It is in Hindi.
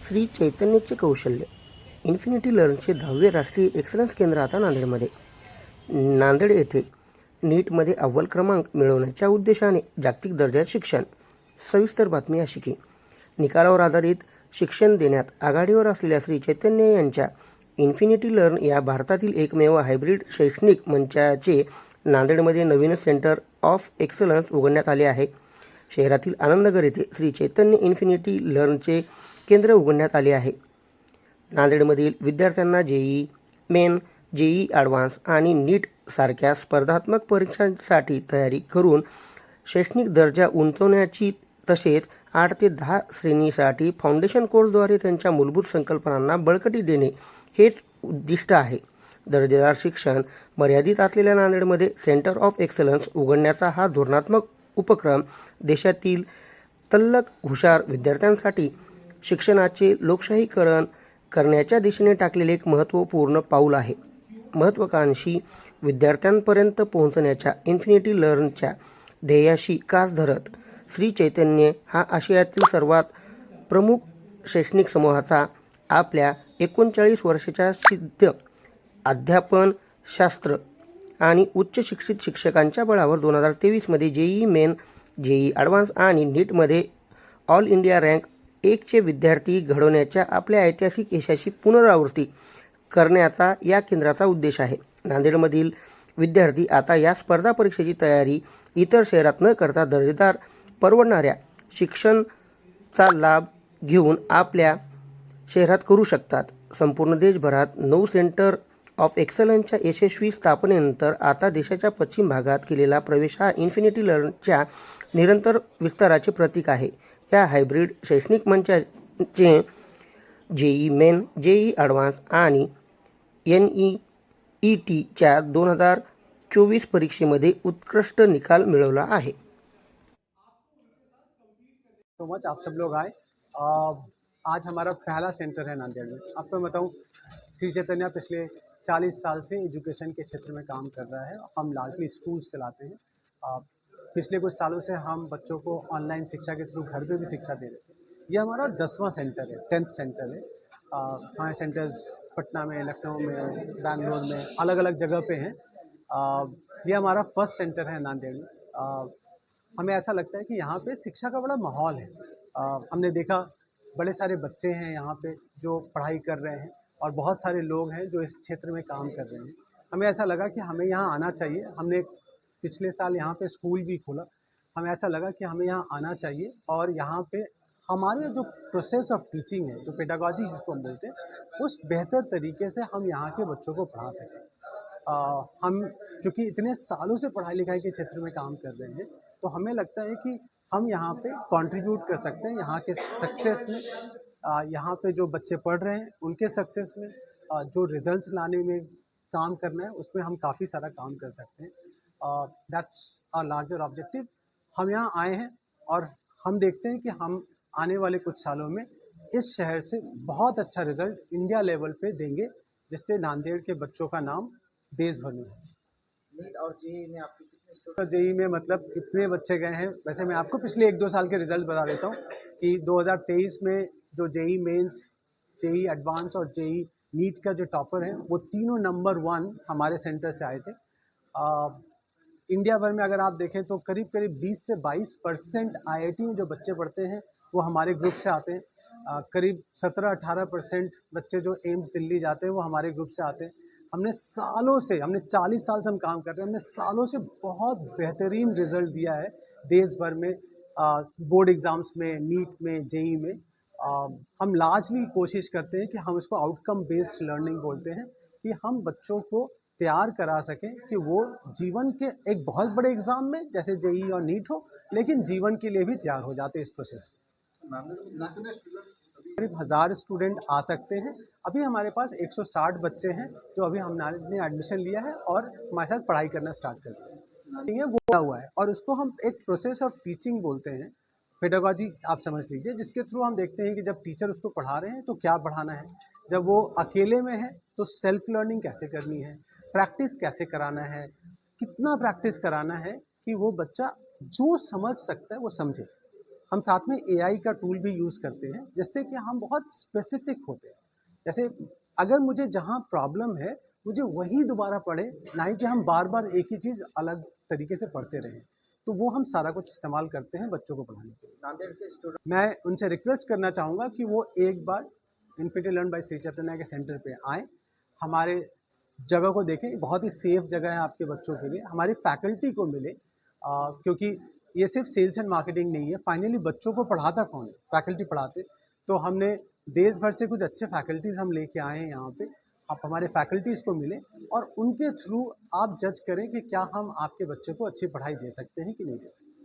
श्री चैतन्यचे कौशल्य इन्फिनिटी लर्नचे 10वे राष्ट्रीय एक्सलन्स केंद्र आता नांदेडमध्ये. नांदेड येथे नीटमध्ये अव्वल क्रमांक मिळवण्याच्या उद्देशाने जागतिक दर्जाचे शिक्षण. सविस्तर बातमी अशी की निकालावर आधारित शिक्षण देण्यात आघाडीवर असलेल्या श्री चैतन्य यांच्या इन्फिनिटी लर्न या भारतातील एकमेव हायब्रिड शैक्षणिक मंचाचे नांदेडमध्ये नवीन सेंटर ऑफ एक्सलन्स उघडण्यात आले आहे. शहरातील आनंदनगर येथे श्री चैतन्य इन्फिनिटी लर्नचे केंद्र उघडण्यात आले आहे. नांदेडमधील विद्यार्थ्यांना जेईई मेन, जेईई ॲडव्हान्स आणि नीट सारख्या स्पर्धात्मक परीक्षांसाठी तयारी करून शैक्षणिक दर्जा उंचावण्याची तसेच 8 ते 10 श्रेणीसाठी फाउंडेशन कोर्सद्वारे त्यांच्या मूलभूत संकल्पनांना बळकटी देणे हेच उद्दिष्ट आहे. दर्जेदार शिक्षण मर्यादित असलेल्या नांदेडमध्ये सेंटर ऑफ एक्सलन्स उघडण्याचा हा धोरणात्मक उपक्रम देशातील तल्लख हुशार विद्यार्थ्यांसाठी शिक्षणाचे लोकशाहीकरण करण्याच्या दिशेने टाकलेले एक महत्त्वपूर्ण पाऊल आहे. महत्त्वाकांक्षी विद्यार्थ्यांपर्यंत पोहोचण्याच्या इन्फिनिटी लर्नच्या ध्येयाशी कास धरत श्री चैतन्य हा आशियातील सर्वात प्रमुख शैक्षणिक समूहाचा आपल्या 39 वर्षाच्या सिद्ध अध्यापन शास्त्र आणि उच्च शिक्षित शिक्षकांच्या बळावर 2023मध्ये जेईई मेन, जेईई ॲडव्हान्स आणि नीटमध्ये ऑल इंडिया रँक 1चे विद्यार्थी घडवण्याच्या आपल्या ऐतिहासिक यशाची पुनरावृत्ती करण्याचा या केंद्राचा उद्देश आहे. नांदेडमधील विद्यार्थी आता या स्पर्धा परीक्षेची तयारी इतर शहरात न करता दर्जेदार परवडणाऱ्या शिक्षणाचा लाभ घेऊन आपल्या शहरात करू शकतात. संपूर्ण देशभरात 9 सेंटर ऑफ एक्सलन्सच्या यशस्वी स्थापनेनंतर आता देशाच्या पश्चिम भागात केलेला प्रवेश हा इन्फिनिटी लर्नच्या निरंतर विस्ताराचे प्रतीक आहे. या हायब्रिड शैक्षणिक मंचाचे जेईई मेन, जेईई ॲडव्हान्स आणि NEETच्या 2024 परीक्षेमध्ये उत्कृष्ट निकाल मिळवला आहे. तो मच आप सब लोग आए। आज हमारा पहला सेंटर है नांदेड़ में। आपको मैं बताऊं, श्री चैतन्य पिछले 40 साल से एजुकेशन के क्षेत्र में काम कर रहा है। हम लार्जली स्कूल्स चलाते हैं। पिछले कुछ सालों से हम बच्चों को ऑनलाइन शिक्षा के थ्रू घर पे भी शिक्षा दे रहे थे। ये हमारा 10वां सेंटर है, 10th सेंटर है। हमारे सेंटर्स पटना में, लखनऊ में, बैंगलोर में, अलग अलग जगह पे हैं। ये हमारा फर्स्ट सेंटर है नांदेड़ में। हमें ऐसा लगता है कि यहाँ पे शिक्षा का बड़ा माहौल है। हमने देखा बड़े सारे बच्चे हैं यहाँ पे जो पढ़ाई कर रहे हैं और बहुत सारे लोग हैं जो इस क्षेत्र में काम कर रहे हैं। हमें ऐसा लगा कि हमें यहाँ आना चाहिए। हमने पिछले साल यहाँ पे स्कूल भी खोला। हमें ऐसा लगा कि हमें यहाँ आना चाहिए और यहाँ पे हमारे जो प्रोसेस ऑफ टीचिंग है, जो पेडागॉजी जिसको हम बोलते हैं, उस बेहतर तरीके से हम यहाँ के बच्चों को पढ़ा सकें। हम चूँकि इतने सालों से पढ़ाई लिखाई के क्षेत्र में काम कर रहे हैं, तो हमें लगता है कि हम यहाँ पे कंट्रीब्यूट कर सकते हैं यहाँ के सक्सेस में। यहाँ पे जो बच्चे पढ़ रहे हैं उनके सक्सेस में, जो रिजल्ट्स लाने में काम करना है उसमें हम काफ़ी सारा काम कर सकते हैं। That's a larger objective. हम यहाँ आए हैं और हम देखते हैं कि हम आने वाले कुछ सालों में इस शहर से बहुत अच्छा रिजल्ट इंडिया लेवल पे देंगे, जिससे नांदेड़ के बच्चों का नाम देश भर में हो। नीट और जेईई में आपके कितने तो स्टूडेंट? जेईई में मतलब इतने बच्चे गए हैं। वैसे मैं आपको पिछले 1-2 साल के रिजल्ट बता देता हूँ कि 2023 में जो जेईई मेंस, जेईई एडवांस और जेईई नीट का जो टॉपर है वो तीनों नंबर 1 हमारे सेंटर से आए थे। इंडिया भर में अगर आप देखें तो करीब करीब 20 से 22% IIT में जो बच्चे पढ़ते हैं वो हमारे ग्रुप से आते हैं। करीब 17-18% बच्चे जो एम्स दिल्ली जाते हैं वो हमारे ग्रुप से आते हैं। हमने 40 साल से हम काम कर रहे हैं। हमने सालों से बहुत बेहतरीन रिजल्ट दिया है देश भर में, बोर्ड एग्ज़ाम्स में, नीट में, जेईई में। हम लार्जली कोशिश करते हैं कि हम इसको आउटकम बेस्ड लर्निंग बोलते हैं, कि हम बच्चों को तैयार करा सकें कि वो जीवन के एक बहुत बड़े एग्ज़ाम में जैसे जेईई और नीट हो, लेकिन जीवन के लिए भी तैयार हो जाते हैं इस प्रोसेस में। कितने स्टूडेंट्स अभी? करीब 1000 स्टूडेंट आ सकते हैं। अभी हमारे पास 160 बच्चे हैं जो अभी हमने एडमिशन लिया है और हमारे साथ पढ़ाई करना स्टार्ट कर दिया है। वो क्या हुआ है और उसको हम एक प्रोसेस ऑफ टीचिंग बोलते हैं, पेडागॉजी आप समझ लीजिए, जिसके थ्रू हम देखते हैं कि जब टीचर उसको पढ़ा रहे हैं तो क्या पढ़ाना है, जब वो अकेले में है तो सेल्फ लर्निंग कैसे करनी है, प्रैक्टिस कैसे कराना है, कितना प्रैक्टिस कराना है कि वो बच्चा जो समझ सकता है वो समझे। हम साथ में एआई का टूल भी यूज़ करते हैं, जिससे कि हम बहुत स्पेसिफिक होते हैं। जैसे अगर मुझे जहाँ प्रॉब्लम है, मुझे वही दोबारा पढ़े, ना ही कि हम बार बार एक ही चीज़ अलग तरीके से पढ़ते रहें। तो वो हम सारा कुछ इस्तेमाल करते हैं बच्चों को पढ़ाने के लिए। नांदेड़ के स्टूडेंट मैं उनसे रिक्वेस्ट करना चाहूँगा कि वो एक बार infinity learn by Shri Chaitanya के सेंटर पे आएँ, हमारे जगह को देखें। बहुत ही सेफ जगह है आपके बच्चों के लिए। हमारी फैकल्टी को मिले, क्योंकि ये सिर्फ सेल्स एंड मार्केटिंग नहीं है, फाइनली बच्चों को पढ़ाता कौन है? फैकल्टी पढ़ाते। तो हमने देश भर से कुछ अच्छे फैकल्टीज़ हम लेके आए हैं यहाँ पे। आप हमारे फैकल्टीज़ को मिलें और उनके थ्रू आप जज करें कि क्या हम आपके बच्चे को अच्छी पढ़ाई दे सकते हैं कि नहीं दे सकते।